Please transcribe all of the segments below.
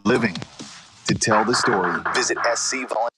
living to tell the story. Visit SC Volunteer.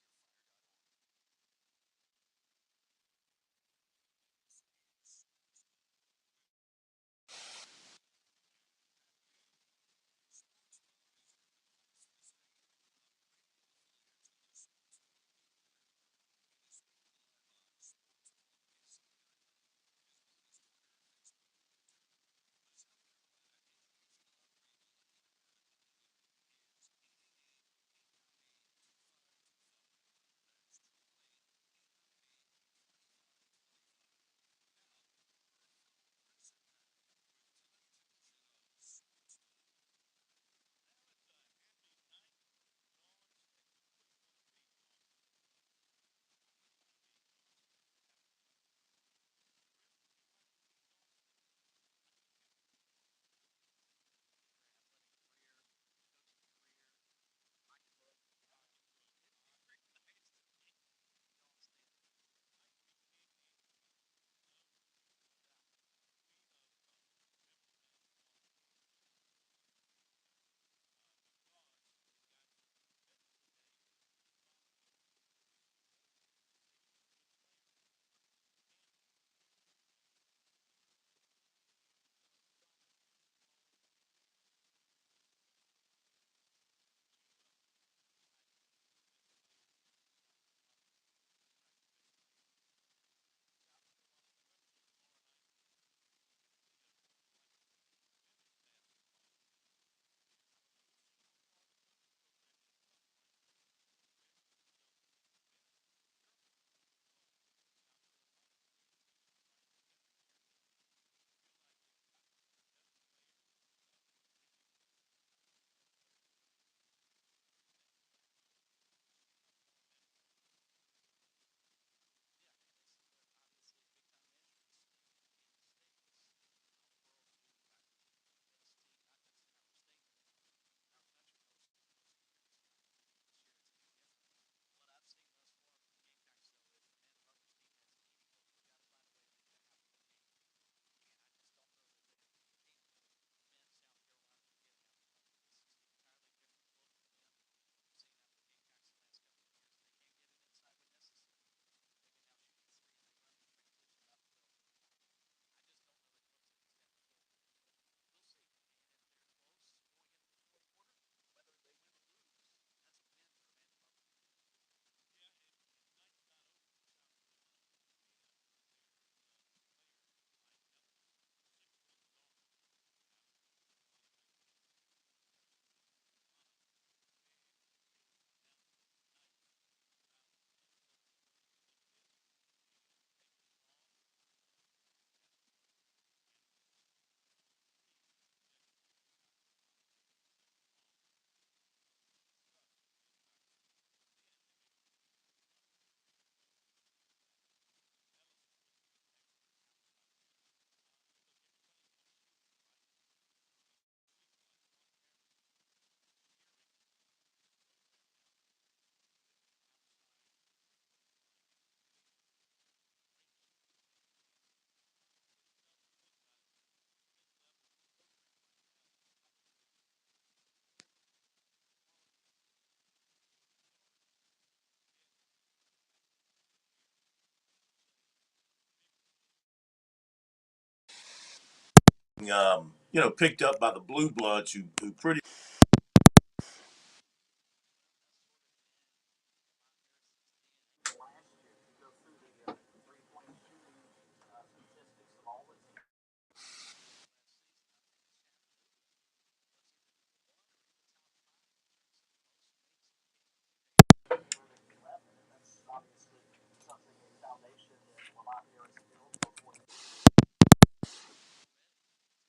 Picked up by the Blue Bloods, who pretty.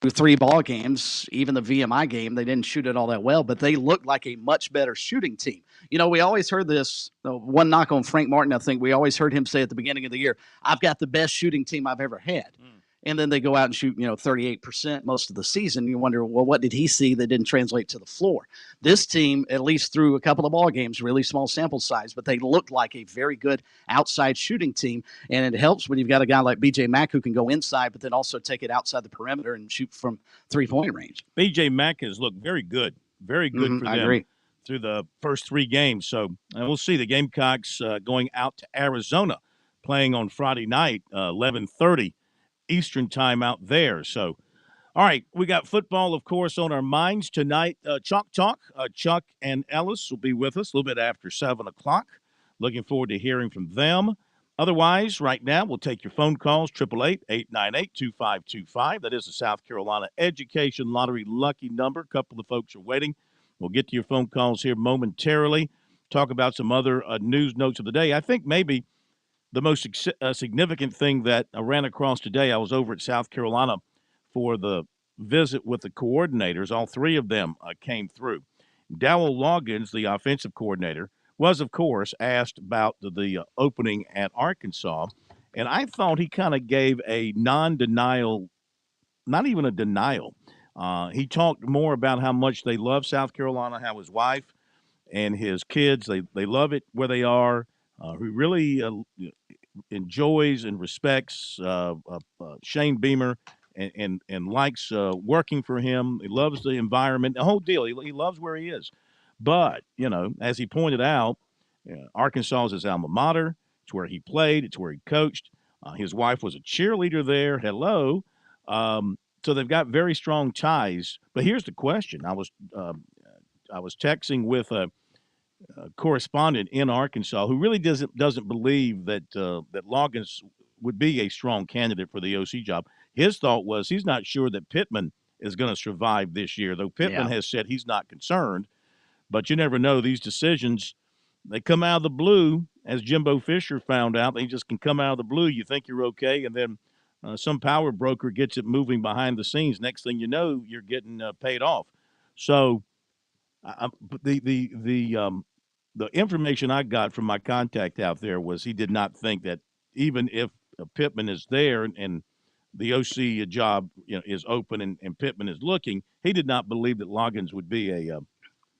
Three ball games, even the VMI game, they didn't shoot it all that well, but they looked like a much better shooting team. We always heard this one knock on Frank Martin. I think we always heard him say at the beginning of the year, "I've got the best shooting team I've ever had." And then they go out and shoot, 38% most of the season. You wonder, well, what did he see that didn't translate to the floor? This team, at least through a couple of ball games, really small sample size, but they looked like a very good outside shooting team. And it helps when you've got a guy like BJ Mack who can go inside, but then also take it outside the perimeter and shoot from 3-point range. BJ Mack has looked very good very good for I them agree. through the first 3 games. So we'll see. The Gamecocks going out to Arizona, playing on Friday night, 11:30 Eastern time out there. So, all right, we got football, of course, on our minds tonight. Chalk Talk. Chuck and Ellis will be with us a little bit after 7 o'clock. Looking forward to hearing from them. Otherwise, right now, we'll take your phone calls, 888-898-2525. That is the South Carolina Education Lottery lucky number. A couple of folks are waiting. We'll get to your phone calls here momentarily. Talk about some other news notes of the day. I think maybe the most significant thing that I ran across today, I was over at South Carolina for the visit with the coordinators. All 3 of them came through. Dowell Loggins, the offensive coordinator, was, of course, asked about the opening at Arkansas, and I thought he kind of gave a non-denial, not even a denial. He talked more about how much they love South Carolina, how his wife and his kids, they love it where they are. He really enjoys and respects Shane Beamer and likes working for him. He loves the environment, the whole deal. He loves where he is. But, as he pointed out, Arkansas is his alma mater. It's where he played. It's where he coached. His wife was a cheerleader there. Hello. So they've got very strong ties. But here's the question. I was texting with a correspondent in Arkansas who really doesn't believe that Loggins would be a strong candidate for the OC job. His thought was he's not sure that Pittman is going to survive this year, though Pittman has said he's not concerned. But you never know. These decisions, they come out of the blue, as Jimbo Fisher found out. They just can come out of the blue. You think you're okay, and then some power broker gets it moving behind the scenes. Next thing you know, you're getting paid off. So the information I got from my contact out there was he did not think that even if Pittman is there and the OC job is open and Pittman is looking, he did not believe that Loggins would be a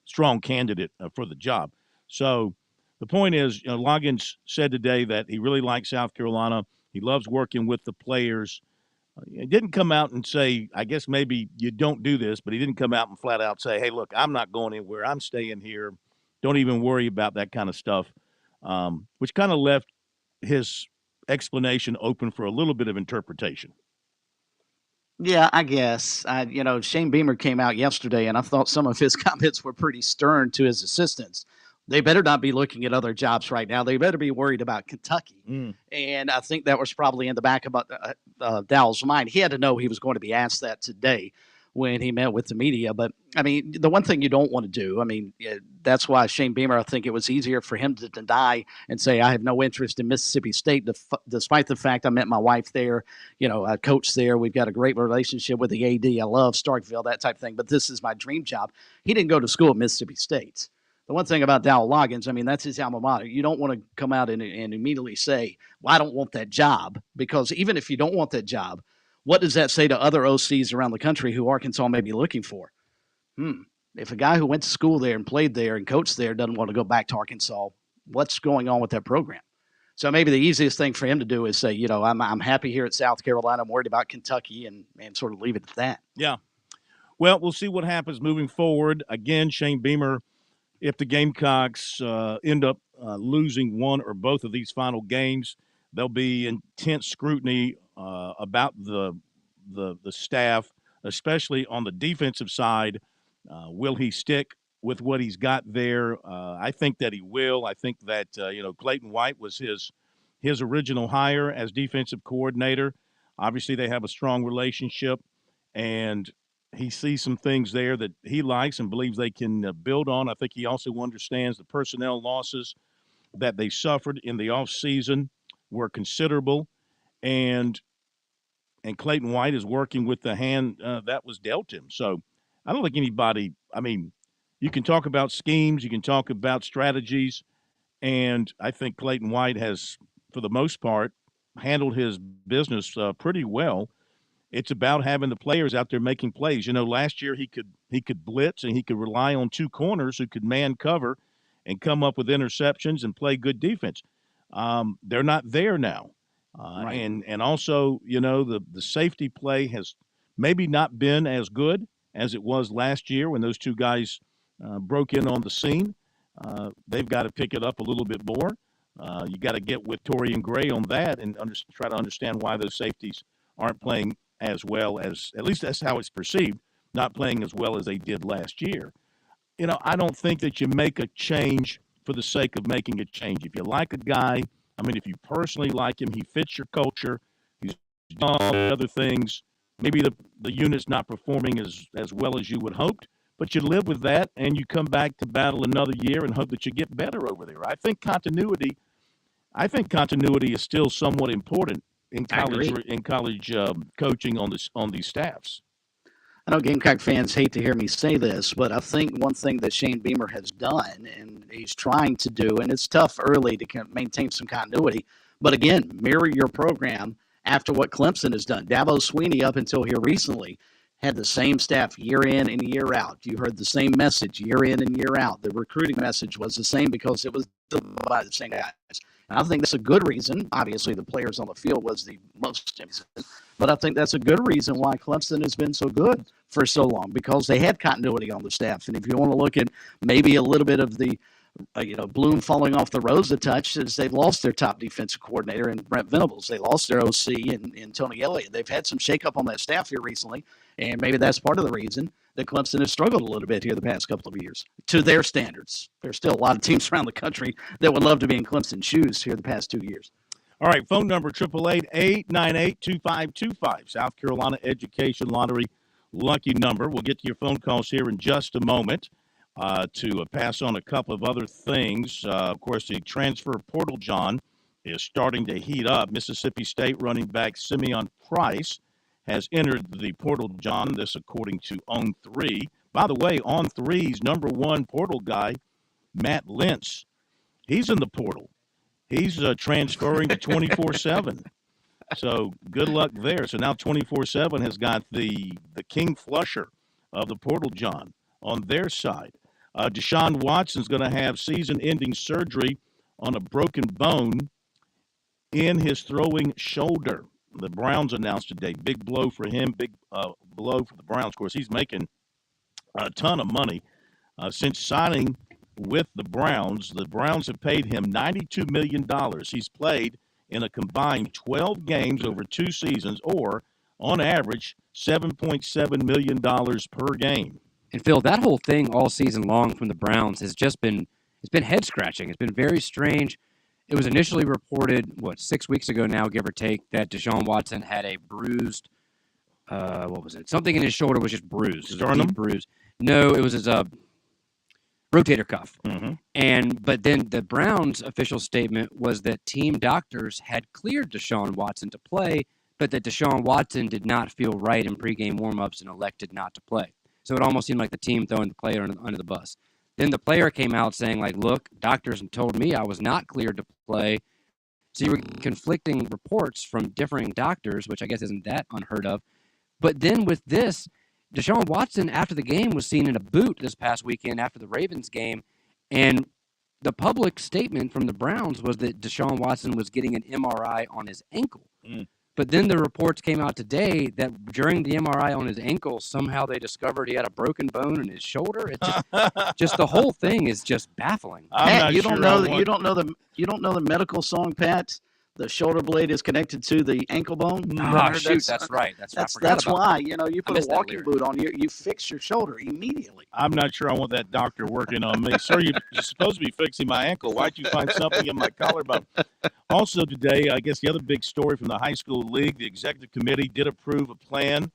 strong candidate for the job. So the point is, Loggins said today that he really likes South Carolina. He loves working with the players. He didn't come out and say, I guess maybe you don't do this, but he didn't come out and flat out say, hey, look, I'm not going anywhere. I'm staying here. Don't even worry about that kind of stuff, which kind of left his explanation open for a little bit of interpretation. Yeah, I guess. Shane Beamer came out yesterday, and I thought some of his comments were pretty stern to his assistants. They better not be looking at other jobs right now. They better be worried about Kentucky. And I think that was probably in the back of Dowell's mind. He had to know he was going to be asked that today when he met with the media. But, the one thing you don't want to do, that's why Shane Beamer, I think it was easier for him to deny and say, I have no interest in Mississippi State, despite the fact I met my wife there. I coached there. We've got a great relationship with the AD. I love Starkville, that type of thing. But this is my dream job. He didn't go to school at Mississippi State. The one thing about Dowell Loggins, that's his alma mater. You don't want to come out and immediately say, well, I don't want that job. Because even if you don't want that job, what does that say to other OCs around the country who Arkansas may be looking for? If a guy who went to school there and played there and coached there doesn't want to go back to Arkansas, what's going on with that program? So maybe the easiest thing for him to do is say, I'm happy here at South Carolina. I'm worried about Kentucky and sort of leave it at that. Yeah. Well, we'll see what happens moving forward. Again, Shane Beamer, if the Gamecocks end up losing one or both of these final games, there'll be intense scrutiny about the staff, especially on the defensive side. Will he stick with what he's got there? I think that he will. I think that Clayton White was his original hire as defensive coordinator. Obviously, they have a strong relationship, and he sees some things there that he likes and believes they can build on. I think he also understands the personnel losses that they suffered in the offseason were considerable, and Clayton White is working with the hand that was dealt him. So I don't think anybody – you can talk about schemes, you can talk about strategies, and I think Clayton White has, for the most part, handled his business pretty well. It's about having the players out there making plays. Last year he could blitz and he could rely on 2 corners who could man cover and come up with interceptions and play good defense. They're not there now. Right. And also, the safety play has maybe not been as good as it was last year when those two guys broke in on the scene. They've got to pick it up a little bit more. You got to get with Torian Gray on that and try to understand why those safeties aren't playing as well as, at least that's how it's perceived, not playing as well as they did last year. I don't think that you make a change for the sake of making a change. If you like a guy, if you personally like him, he fits your culture, he's done all the other things, maybe the unit's not performing as well as you would hoped, but you live with that and you come back to battle another year and hope that you get better over there. I think continuity is still somewhat important in college coaching on these staffs. I know Gamecock fans hate to hear me say this, but I think one thing that Shane Beamer has done, and he's trying to do, and it's tough early to maintain some continuity, but again, mirror your program after what Clemson has done. Dabo Swinney, up until here recently, had the same staff year in and year out. You heard the same message year in and year out. The recruiting message was the same because it was by the same guys. And I think that's a good reason. Obviously, the players on the field was the most important, but I think that's a good reason why Clemson has been so good for so long, because they had continuity on the staff. And if you want to look at maybe a little bit of the bloom falling off the rose a touch, is they've lost their top defensive coordinator in Brent Venables. They lost their OC in Tony Elliott. They've had some shakeup on that staff here recently, and maybe that's part of the reason that Clemson has struggled a little bit here the past couple of years to their standards. There's still a lot of teams around the country that would love to be in Clemson's shoes here the past 2 years. All right, phone number 888-898-2525. South Carolina Education Lottery lucky number. We'll get to your phone calls here in just a moment. To pass on a couple of other things. Of course, the transfer portal, John, is starting to heat up. Mississippi State running back Simeon Price has entered the portal, John. This according to On3. By the way, On3's number one portal guy, Matt Lentz, he's in the portal. He's transferring to 24/7. So good luck there. So now 24/7 has got the King Flusher of the portal, John, on their side. Deshaun Watson's going to have season-ending surgery on a broken bone in his throwing shoulder. The Browns announced today. Big blow for him, big blow for the Browns. Of course, he's making a ton of money since signing with the Browns. The Browns have paid him $92 million. He's played in a combined 12 games over 2 seasons, or on average, $7.7 million per game. And Phil, that whole thing all season long from the Browns has just been head scratching. It's been very strange. It was initially reported, 6 weeks ago now, give or take, that Deshaun Watson had a bruised, something in his shoulder was just bruised. Sternum? Bruise. No, it was his rotator cuff. Mm-hmm. But then the Browns' official statement was that team doctors had cleared Deshaun Watson to play, but that Deshaun Watson did not feel right in pregame warmups and elected not to play. So it almost seemed like the team throwing the player under the bus. Then the player came out saying, look, doctors told me I was not cleared to play. So you were conflicting reports from differing doctors, which I guess isn't that unheard of. But then with this, Deshaun Watson, after the game, was seen in a boot this past weekend after the Ravens game. And the public statement from the Browns was that Deshaun Watson was getting an MRI on his ankle. But then the reports came out today that during the MRI on his ankle, somehow they discovered he had a broken bone in his shoulder. It just the whole thing is just baffling. Pat, you don't know the medical song, Pat. The shoulder blade is connected to the ankle bone. That's right. That's why you put a walking boot on you fix your shoulder immediately. I'm not sure I want that doctor working on me. Sir, you're supposed to be fixing my ankle. Why'd you find something in my collarbone? Also today, I guess the other big story from the high school league, the executive committee did approve a plan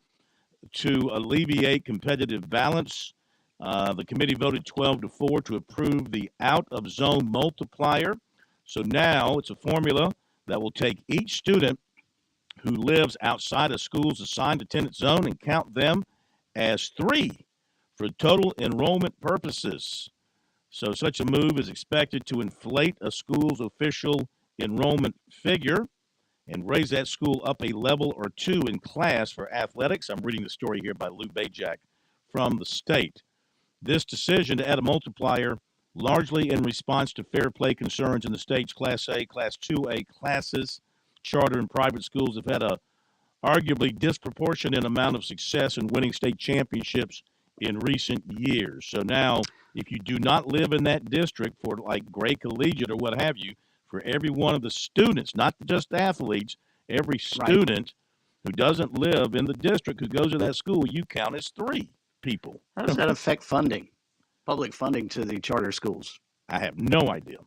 to alleviate competitive balance. The committee voted 12-4 to approve the out-of-zone multiplier. So now it's a formula that will take each student who lives outside a school's assigned attendance zone and count them as 3 for total enrollment purposes. So such a move is expected to inflate a school's official enrollment figure and raise that school up a level or 2 in class for athletics. I'm reading the story here by Lou Bajak from the state. This decision to add a multiplier largely in response to fair play concerns in the state's Class A, Class 2A classes. Charter and private schools have had a arguably disproportionate amount of success in winning state championships in recent years. So now, if you do not live in that district for like Gray Collegiate or what have you, for every one of the students, not just athletes, every student who doesn't live in the district who goes to that school, you count as 3 people. How does that affect funding, public funding to the charter schools? I have no idea.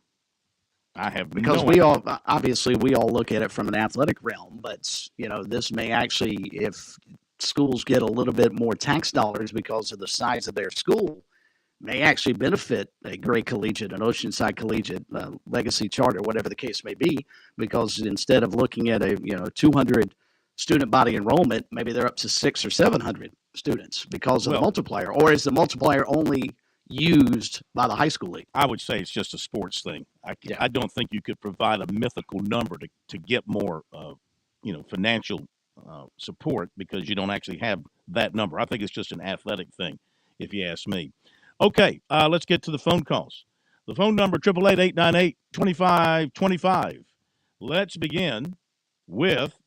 Because we all obviously we all look at it from an athletic realm, but this may actually, if schools get a little bit more tax dollars because of the size of their school, may actually benefit a Gray Collegiate, an Oceanside Collegiate, Legacy Charter, whatever the case may be, because instead of looking at a 200 student body enrollment, maybe they're up to 600 or 700 students because of the multiplier. Or is the multiplier only used by the high school league? I would say it's just a sports thing. I don't think you could provide a mythical number to get more financial support, because you don't actually have that number. I think it's just an athletic thing, if you ask me. Okay, let's get to the phone calls. The phone number, 888-898-2525. Let's begin with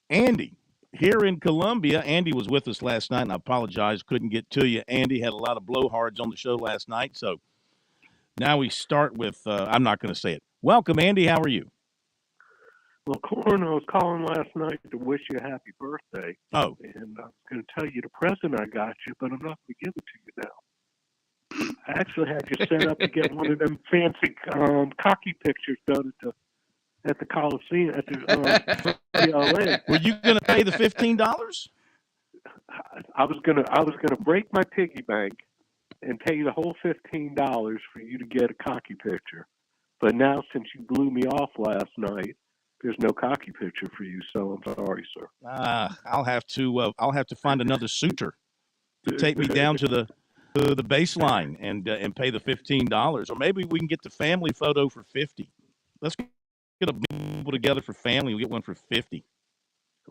Andy here in Columbia. Andy was with us last night, and I apologize, couldn't get to you. Andy had a lot of blowhards on the show last night, so now we start with, I'm not going to say it. Welcome, Andy. How are you? Well, Corn, I was calling last night to wish you a happy birthday. Oh. And I was going to tell you the present I got you, but I'm not going to give it to you now. I actually had you set up to get one of them fancy cocky pictures done at the Coliseum, at the LA. Were you going to pay the $15? I was gonna break my piggy bank and pay the whole $15 for you to get a cocky picture. But now, since you blew me off last night, there's no cocky picture for you. So I'm sorry, sir. I'll have to find another suitor to take me down to the baseline and pay the $15, or maybe we can get the family photo for $50. Let's get a people together for family. We get one for $50.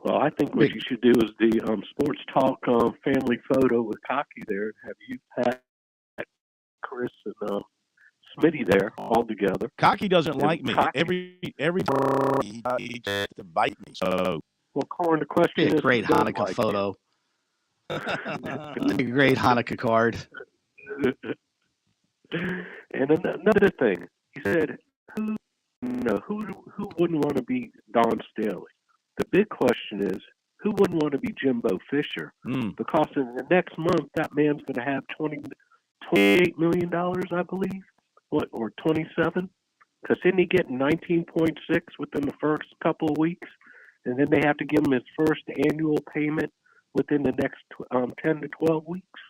Well, I think what you should do is the Sports Talk family photo with Cocky there. Have you, Pat, Chris, and Smitty there all together. Cocky doesn't like me. Every he tries to bite me. So, well, Corn, the question is, a great Hanukkah like photo. A great Hanukkah card. And another thing, he said, who wouldn't want to be Don Staley? The big question is, who wouldn't want to be Jimbo Fisher? Because in the next month, that man's going to have $28 million, I believe, or 27? Because isn't he getting 19.6 within the first couple of weeks? And then they have to give him his first annual payment within the next 10 to 12 weeks.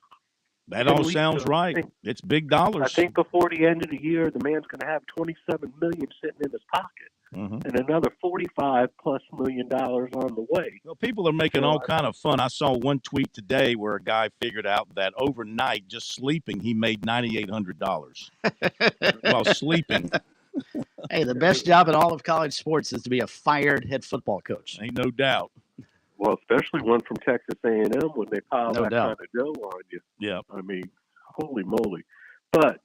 That all sounds right. It's big dollars. I think before the end of the year, the man's going to have $27 million sitting in his pocket, and another $45+ million on the way. Well, people are making all kind of fun. I saw one tweet today where a guy figured out that overnight, just sleeping, he made $9,800 while sleeping. Hey, the best job in all of college sports is to be a fired head football coach. Ain't no doubt. Well, especially one from Texas A&M when they pile that kind of dough on you. Yeah. I mean, holy moly. But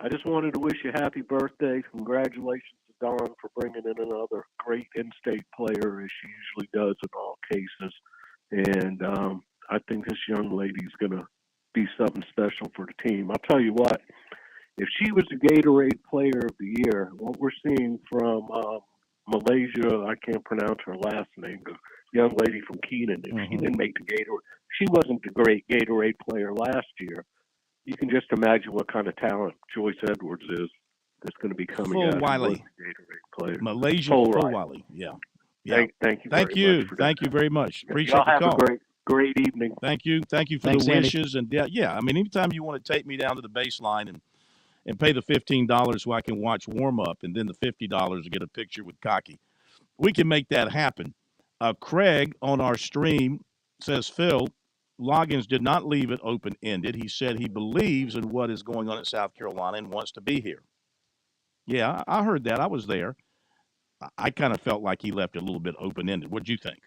I just wanted to wish you a happy birthday. Congratulations to Dawn for bringing in another great in-state player, as she usually does in all cases. And I think this young lady's going to be something special for the team. I'll tell you what, if she was the Gatorade Player of the Year, what we're seeing from Malaysia, I can't pronounce her last name, the young lady from Keenan, if she didn't make the Gatorade, she wasn't the great Gatorade player last year. You can just imagine what kind of talent Joyce Edwards is that's going to be coming out. Wiley. Gatorade player. Malaysia Full Wiley. Yeah. Thank you. Thank you very much. Appreciate Y'all the call. Have a great evening. Thank you for Thanks, the Andy. wishes. And I mean, anytime you want to take me down to the baseline and pay the $15 so I can watch warm up, and then the $50 to get a picture with Cocky, we can make that happen. Craig on our stream says, Phil, Loggins did not leave it open-ended. He said he believes in what is going on in South Carolina and wants to be here. Yeah, I heard that. I was there. I kind of felt like he left it a little bit open-ended. What'd you think?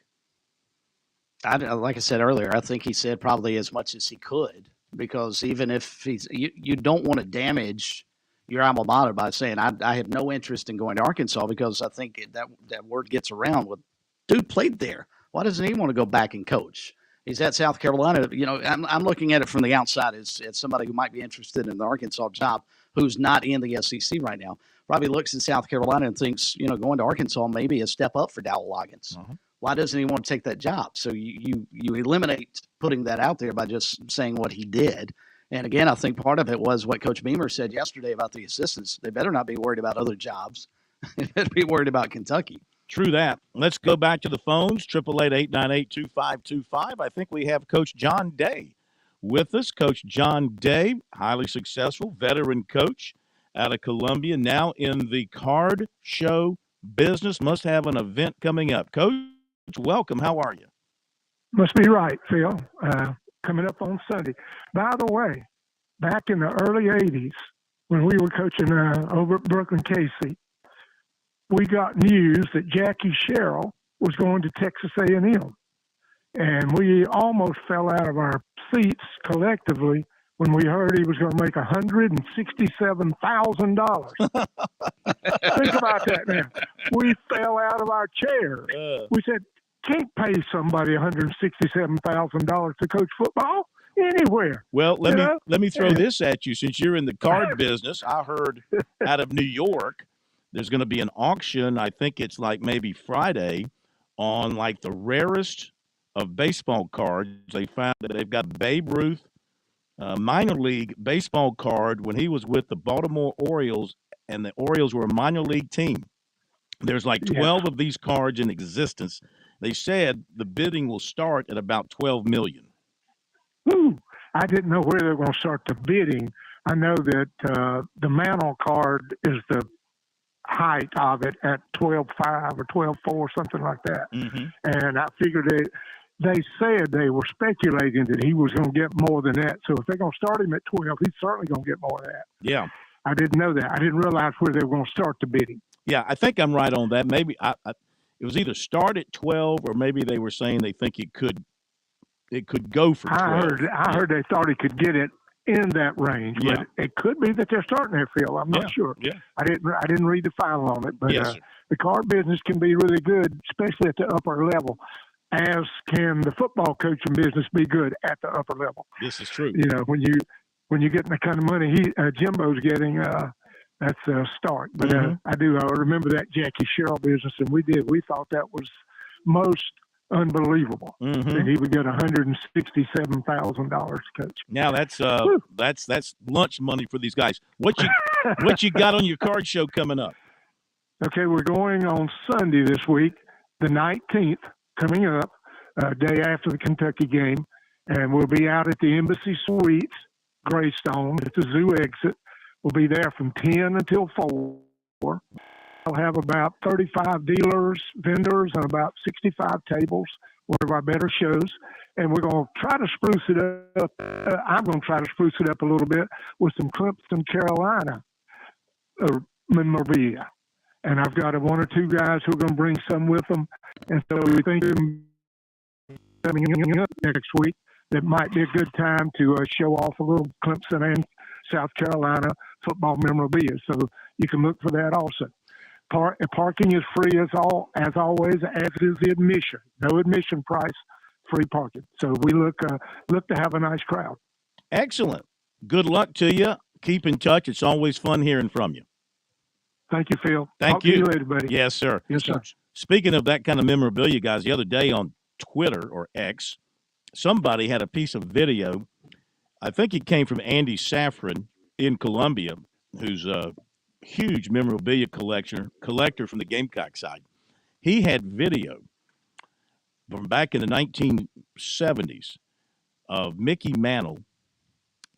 Like I said earlier, I think he said probably as much as he could, because even if you don't want to damage your alma mater by saying I have no interest in going to Arkansas, because I think that word gets around with, dude played there. Why doesn't he want to go back and coach? He's at South Carolina. You know, I'm looking at it from the outside as somebody who might be interested in the Arkansas job who's not in the SEC right now. Probably looks at South Carolina and thinks, you know, going to Arkansas may be a step up for Dowell Loggins. Why doesn't he want to take that job? So you eliminate putting that out there by just saying what he did. And again, I think part of it was what Coach Beamer said yesterday about the assistants. They better not be worried about other jobs. They better be worried about Kentucky. True that. Let's go back to the phones, 888-898-2525. I think we have Coach John Day with us. Coach John Day, highly successful veteran coach out of Columbia, now in the card show business. Must have an event coming up. Coach, welcome. How are you? Must be right, Phil. Coming up on Sunday. By the way, back in the early 80s, when we were coaching over at Brooklyn Casey, we got news that Jackie Sherrill was going to Texas A&M. And we almost fell out of our seats collectively when we heard he was going to make $167,000. Think about that now. We fell out of our chairs. We said, can't pay somebody $167,000 to coach football anywhere. Well, let me throw this at you. Since you're in the card business, I heard out of New York, there's going to be an auction. I think it's like maybe Friday on like the rarest of baseball cards. They found that they've got Babe Ruth minor league baseball card when he was with the Baltimore Orioles, and the Orioles were a minor league team. There's like 12 of these cards in existence. They said the bidding will start at about $12 million. Ooh, I didn't know where they were going to start the bidding. I know that the Mantle card is the height of it at 12.5 or 12.4, something like that. And I figured they said they were speculating that he was going to get more than that. So if they're going to start him at 12, he's certainly going to get more than that. Yeah. I didn't know that. I didn't realize where they were going to start the bidding. Yeah, I think I'm right on that. Maybe it was either start at 12 or maybe they were saying they think it could go for 12. I heard they thought he could get it in that range, but it could be that they're starting that field. I'm not sure. Yeah. I didn't read the final on it, but Yes, the card business can be really good, especially at the upper level, as can the football coaching business be good at the upper level. This is true. You know, when you get the kind of money Jimbo's getting, that's a start. But I remember that Jackie Sherrill business, and we thought that was most unbelievable that he would get $167,000 to coach. Now that's lunch money for these guys. What you got on your card show coming up? Okay, we're going on Sunday this week, the 19th, coming up, day after the Kentucky game, and we'll be out at the Embassy Suites, Greystone, at the zoo exit. We'll be there from 10 until 4. We'll have about 35 dealers, vendors, and about 65 tables, one of our better shows. And we're going to try to spruce it up. I'm going to try to spruce it up a little bit with some Clemson, Carolina memorabilia. And I've got one or two guys who are going to bring some with them. And so we think coming up next week, that might be a good time to show off a little Clemson and South Carolina football memorabilia. So you can look for that also. Parking is free as always, as is the admission. No admission price, free parking. So we look to have a nice crowd. Excellent. Good luck to you. Keep in touch. It's always fun hearing from you. Thank you, Phil. Thank you. To you later, buddy. Yes, sir. Yes, sir. Speaking of that kind of memorabilia, guys, the other day on Twitter or X, somebody had a piece of video. I think it came from Andy Safran in Columbia, who's a huge memorabilia collector from the Gamecock side. He had video from back in the 1970s of Mickey Mantle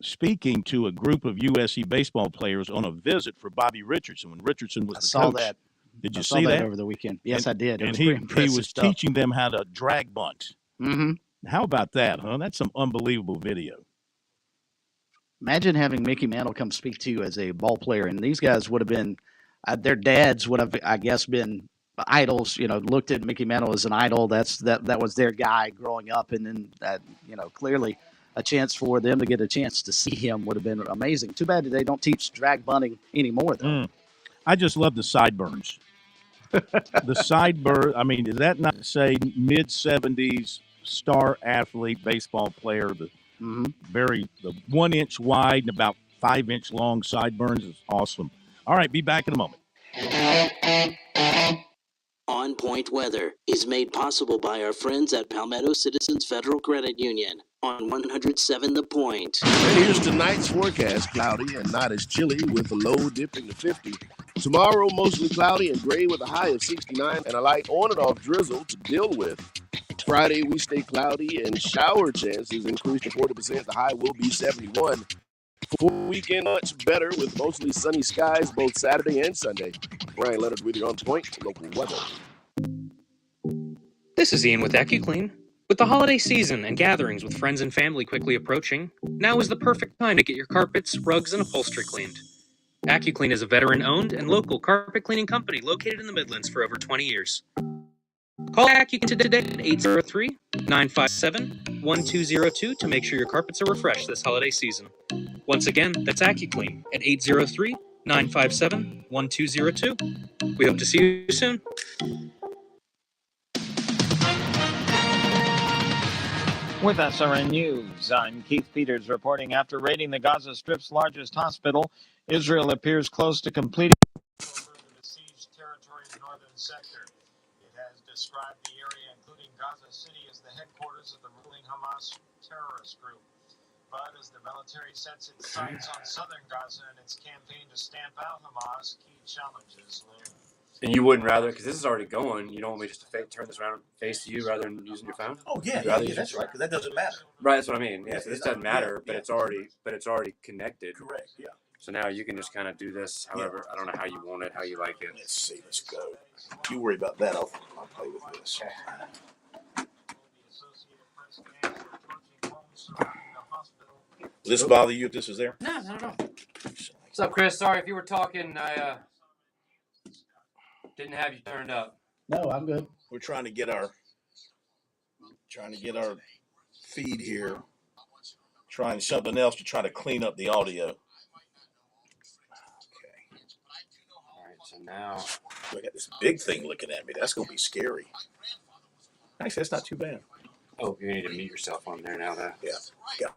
speaking to a group of USC baseball players on a visit for Bobby Richardson when Richardson was the coach. That. Did you I see saw that over the weekend? Yes, I did. And he was teaching them how to drag bunt. How about that, huh? That's some unbelievable video. Imagine having Mickey Mantle come speak to you as a ball player, and these guys would have been, their dads would have, I guess, been idols. You know, looked at Mickey Mantle as an idol. That was their guy growing up, and then clearly a chance for them to get a chance to see him would have been amazing. Too bad they don't teach drag bunting anymore, though. I just love the sideburns. The sideburn. I mean, is that not say mid-70s star athlete, baseball player. The Mm-hmm. 1 inch wide and about 5 inch long sideburns is awesome. All right, be back in a moment. On Point Weather is made possible by our friends at Palmetto Citizens Federal Credit Union on 107 The Point. And here's tonight's forecast: cloudy and not as chilly with a low dipping to 50. Tomorrow, mostly cloudy and gray with a high of 69 and a light on and off drizzle to deal with. Friday, we stay cloudy and shower chances increase to 40%. The high will be 71. For weekend, much better with mostly sunny skies both Saturday and Sunday. Brian Leonard with you on Point Local Weather. This is Ian with AccuClean. With the holiday season and gatherings with friends and family quickly approaching, now is the perfect time to get your carpets, rugs, and upholstery cleaned. AccuClean is a veteran-owned and local carpet cleaning company located in the Midlands for over 20 years. Call AccuClean today at 803-957-1202 to make sure your carpets are refreshed this holiday season. Once again, that's AccuClean at 803-957-1202. We hope to see you soon. With SRN News, I'm Keith Peters reporting. After raiding the Gaza Strip's largest hospital, Israel appears close to completing the besieged territory's northern sector. It has described the area, including Gaza City, as the headquarters of the ruling Hamas terrorist group. But as the military sets its sights on southern Gaza and its campaign to stamp out Hamas, key challenges loom. And you wouldn't rather, because this is already going, you don't want me just to turn this around and face to you rather than using your phone? Oh, yeah, that's right, because that doesn't matter. Right, that's what I mean. Yeah, Yeah, so this doesn't matter, yeah, but yeah. it's already connected. Correct, yeah. So now you can just kind of do this however, I don't know how you want it, how you like it. Let's see, let's go. You worry about that, I'll play with this. Does this bother you if this is there? No, not at all. What's up, Chris? Sorry if you were talking, I didn't have you turned up. No, I'm good. We're trying to get our feed here. Trying something else to try to clean up the audio. Okay. All right, so now I got this big thing looking at me. That's gonna be scary. Actually, that's not too bad. Oh, you need to mute yourself on there now. Yeah.